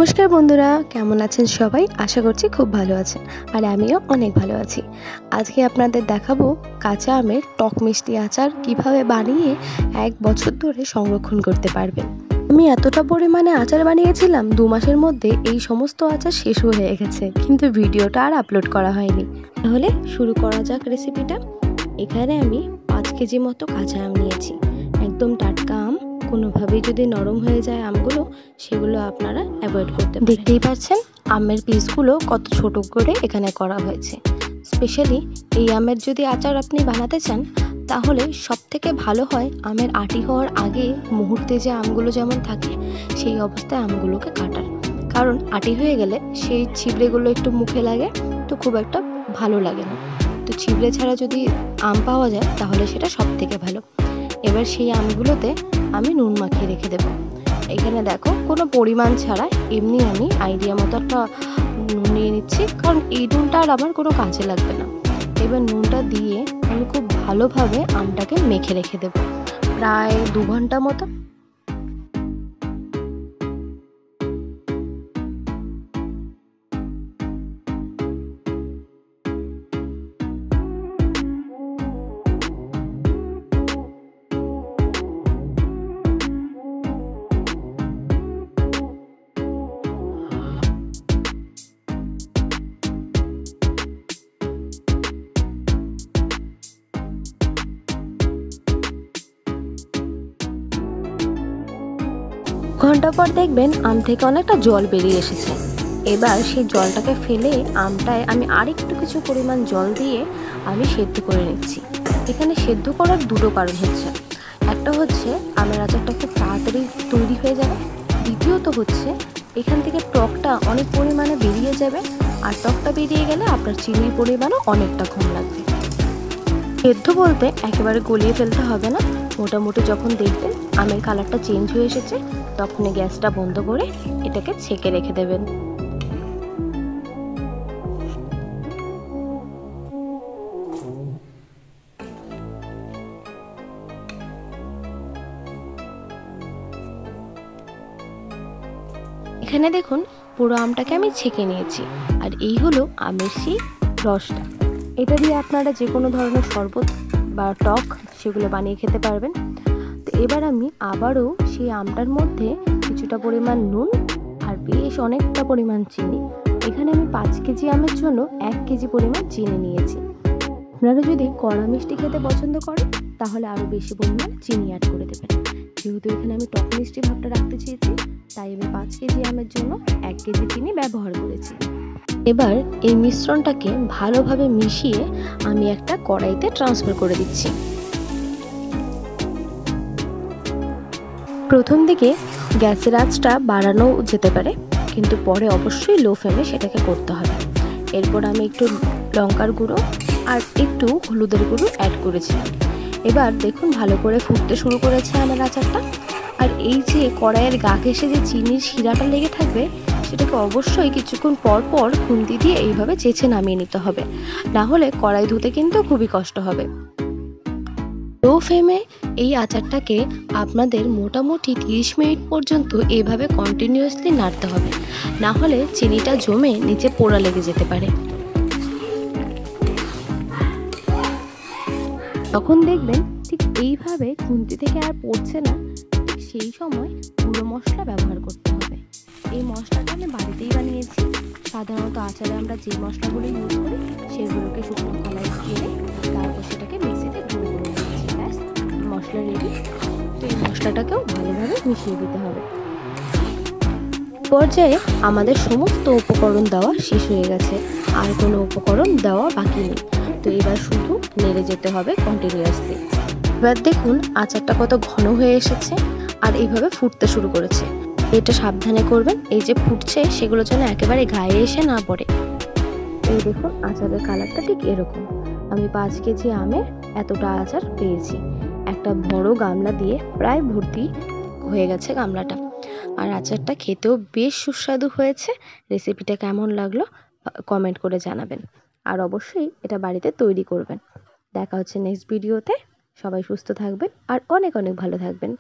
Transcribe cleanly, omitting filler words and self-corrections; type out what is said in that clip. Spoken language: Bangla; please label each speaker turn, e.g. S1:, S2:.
S1: নমস্কার বন্ধুরা, কেমন আছেন সবাই? আশা করছি খুব ভালো আছেন আর আমিও অনেক ভালো আছি। আজকে আপনাদের দেখাবো কাঁচা আমের টক মিষ্টি আচার কিভাবে বানিয়ে 1 বছর ধরে সংরক্ষণ করতে পারবেন। আমি এতটা পরিমাণে আচার বানিয়েছিলাম 2 মাসের মধ্যে এই সমস্ত আচার শেষ হয়ে গেছে, কিন্তু ভিডিওটা আর আপলোড করা হয়নি। তাহলে শুরু করা যাক রেসিপিটা। এখানে আমি 5 কেজি মতো কাঁচা আম নিয়েছি, একদম টাটকা আম। কোনোভাবেই যদি নরম হয়ে যায় আমগুলো, সেগুলো আপনারা অ্যাভয়েড করতে পারেন। দেখতেই পাচ্ছেন আমের পিসগুলো কত ছোট করে এখানে করা হয়েছে। স্পেশালি এই আমের যদি আচার আপনি বানাতে চান, তাহলে সবথেকে ভালো হয় আমের আটি হওয়ার আগে মুহূর্তে যে আমগুলো যেমন থাকে সেই অবস্থায় আমগুলোকে কাটার। কারণ আটি হয়ে গেলে সেই ছিবড়েগুলো একটু মুখে লাগে, তো খুব একটা ভালো লাগে না। তো ছিবড়ে ছাড়া যদি আম পাওয়া যায় তাহলে সেটা সবথেকে ভালো। এবার সেই আমগুলোতে আমি নুন মাখিয়ে রেখে দেবো। এখানে দেখো কোনো পরিমাণ ছাড়া এমনি আমি আইডিয়া মতো একটা নুন নিয়ে নিচ্ছি, কারণ এই নুনটা আর আমার কোনো কাজে লাগবে না। এবার নুনটা দিয়ে আমি খুব ভালোভাবে আমটাকে মেখে রেখে দেবো প্রায় 2 ঘন্টা মতো। ঘন্টা পর দেখবেন আম থেকে অনেকটা জল বেরিয়ে এসেছে। এবার সেই জলটাকে ফেলে আমটায় আমি আরেকটু কিছু পরিমাণ জল দিয়ে আমি সেদ্ধ করে নিচ্ছি। এখানে সেদ্ধ করার দুটো কারণ হচ্ছে, একটা হচ্ছে আমের আচারটা খুব তাড়াতাড়ি তৈরি হয়ে যাবে, দ্বিতীয়ত হচ্ছে এখান থেকে টকটা অনেক পরিমাণে বেরিয়ে যাবে, আর টকটা বেরিয়ে গেলে আপনার চিনির পরিমাণও অনেকটা কম লাগবে। সেদ্ধ বলতে একেবারে গলিয়ে ফেলতে হবে না, মোটামুটি যখন দেখবেন আমের কালারটা চেঞ্জ হয়ে এসেছে তখনই গ্যাসটা বন্ধ করে এটাকে ছেঁকে রেখে দেবেন। এখানে দেখুন পুরো আমটাকে আমি ছেঁকে নিয়েছি, আর এই হলো আমের সেই রসটা। এটা দিয়ে আপনারা যে কোনো ধরনের শরবত বা টক সেগুলো বানিয়ে খেতে পারবেন। তো এবার আমি আবারও সেই আমটার মধ্যে কিছুটা পরিমাণ নুন আর বেশ অনেকটা পরিমাণ চিনি, এখানে আমি 5 কেজি আমের জন্য 1 কেজি পরিমাণ চিনি নিয়েছি। আপনারা যদি কড়া মিষ্টি খেতে পছন্দ করেন তাহলে আরও বেশি পরিমাণ চিনি অ্যাড করে দেবেন। যেহেতু এখানে আমি টক মিষ্টি ভাবটা রাখতে চেয়েছি, তাই আমি 5 কেজি আমের জন্য 1 কেজি চিনি ব্যবহার করেছি। এবার এই মিশ্রণটাকে ভালোভাবে মিশিয়ে আমি একটা কড়াইতে ট্রান্সফার করে দিচ্ছি। প্রথম দিকে গ্যাসের আঁচটা বাড়ানো যেতে পারে, কিন্তু পরে অবশ্যই লো ফ্লেমে সেটাকে করতে হবে। এরপর আমি একটু লঙ্কার গুঁড়ো আর একটু হলুদের গুঁড়ো অ্যাড করেছিলাম। এবার দেখুন ভালো করে ফুটতে শুরু করেছে আমার আচারটা। আর এই যে কড়াইয়ের গা ঘেঁষে যে চিনির শিরাটা লেগে থাকবে, সেটাকে অবশ্যই কিছুক্ষণ পর পর খুন্তি দিয়ে এইভাবে চেঁচে নামিয়ে নিতে হবে, না হলে কড়াই ধুতে কিন্তু খুবই কষ্ট হবে। লো ফ্লেমে এই আচারটাকে আপনাদের মোটামুটি 30 মিনিট পর্যন্ত এইভাবে কন্টিনিউয়াসলি নাড়তে হবে, না হলে চিনিটা জমে নিচে পোড়া লেগে যেতে পারে। তখন দেখবেন ঠিক এইভাবে খুন্তি থেকে আর পড়ছে না, ঠিক সেই সময় গুঁড়ো মশলা ব্যবহার করতে হবে। এই মশলাটা আমি বাড়িতেই বানিয়েছি। সাধারণত আচারে আমরা যে মশলাগুলো ইউজ করি সেগুলোকে শুকনো খোলায় দিয়ে তারপর সেটাকে মিক্সিতে গুঁড়ো করে নিয়েছি, ব্যাস মশলা রেডি। তো এই মশলাটাকেও ভালোভাবে মিশিয়ে দিতে হবে। পর্যায়ে আমাদের সমস্ত উপকরণ দেওয়া শেষ হয়ে গেছে, আর কোনো উপকরণ দেওয়া বাকি নেই। তো এবার শুধু নেড়ে যেতে হবে কন্টিনিউয়াসলি। এবার দেখুন আচারটা কত ঘন হয়ে এসেছে আর এইভাবে ফুটতে শুরু করেছে। এটা সাবধানে করবেন, এই যে ফুটছে সেগুলো যেন একেবারে গায়ে এসে না পড়ে। এই দেখুন আচারের কালারটা ঠিক এরকম। আমি 5 কেজি আমের এতটা আচার পেয়েছি। একটা বড় গামলা দিয়ে প্রায় ভর্তি হয়ে গেছে গামলাটা। আর আচারটা খেতেও বেশ সুস্বাদু হয়েছে। রেসিপিটা কেমন লাগলো কমেন্ট করে জানাবেন, আর অবশ্যই এটা বাড়িতে তৈরি করবেন। দেখা হচ্ছে নেক্সট ভিডিওতে। সবাই সুস্থ থাকবেন আর অনেক অনেক ভালো থাকবেন।